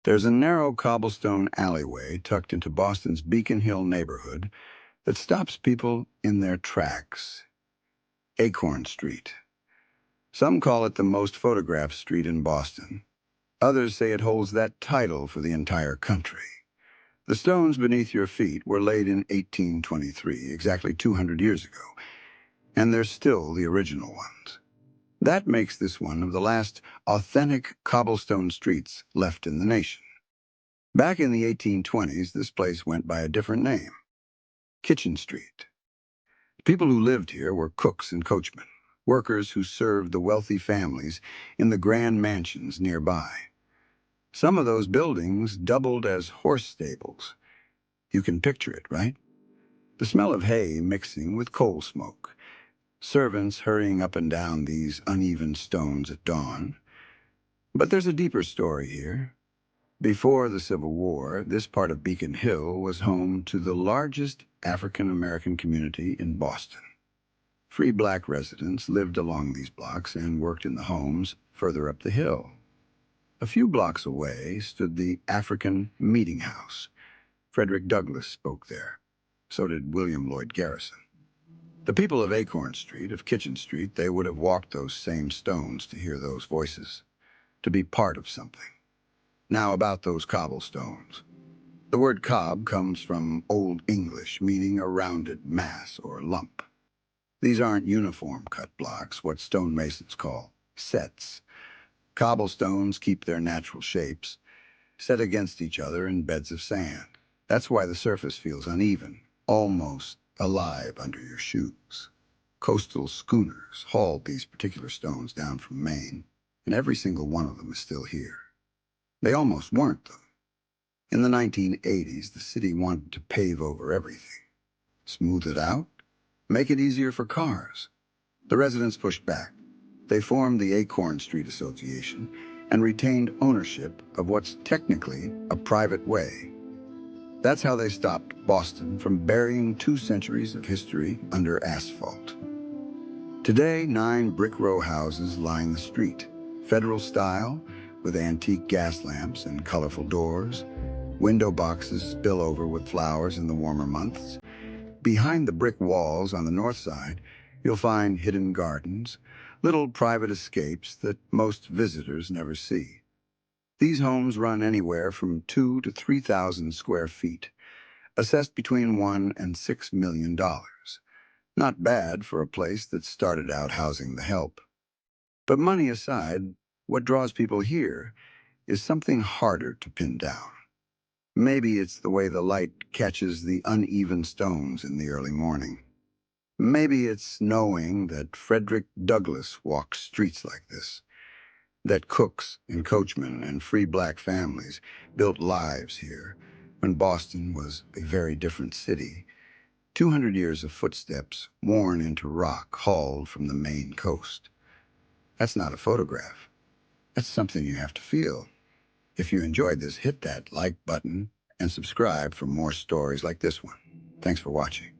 There's a narrow cobblestone alleyway tucked into Boston's Beacon Hill neighborhood that stops people in their tracks. Acorn Street. Some call it the most photographed street in Boston. Others say it holds that title for the entire country. The stones beneath your feet were laid in 1823, exactly 200 years ago, and they're still the original ones. That makes this one of the last authentic cobblestone streets left in the nation. Back in the 1820s, this place went by a different name, Kitchen Street. People who lived here were cooks and coachmen, workers who served the wealthy families in the grand mansions nearby. Some of those buildings doubled as horse stables. You can picture it, right? The smell of hay mixing with coal smoke, servants hurrying up and down these uneven stones at dawn. But there's a deeper story here. Before the Civil War, this part of Beacon Hill was home to the largest African-American community in Boston. Free black residents lived along these blocks and worked in the homes further up the hill. A few blocks away stood the African Meeting House. Frederick Douglass spoke there. So did William Lloyd Garrison. The people of Acorn Street, of Kitchen Street, they would have walked those same stones to hear those voices, to be part of something. Now about those cobblestones. The word cob comes from Old English, meaning a rounded mass or lump. These aren't uniform cut blocks, what stonemasons call sets. Cobblestones keep their natural shapes, set against each other in beds of sand. That's why the surface feels uneven, almost alive under your shoes. Coastal schooners hauled these particular stones down from Maine, and every single one of them is still here. They almost weren't, though. In the 1980s, the city wanted to pave over everything, smooth it out, make it easier for cars. The residents pushed back. They formed the Acorn Street Association and retained ownership of what's technically a private way. That's how they stopped Boston from burying 2 centuries of history under asphalt. Today, 9 brick row houses line the street, federal style, with antique gas lamps and colorful doors. Window boxes spill over with flowers in the warmer months. Behind the brick walls on the north side, you'll find hidden gardens, little private escapes that most visitors never see. These homes run anywhere from 2,000 to 3,000 square feet, assessed between $1 and $6 million. Not bad for a place that started out housing the help. But money aside, what draws people here is something harder to pin down. Maybe it's the way the light catches the uneven stones in the early morning. Maybe it's knowing that Frederick Douglass walked streets like this, that cooks and coachmen and free black families built lives here when Boston was a very different city. 200 years of footsteps worn into rock hauled from the Maine coast. That's not a photograph. That's something you have to feel. If you enjoyed this, hit that like button and subscribe for more stories like this one. Thanks for watching.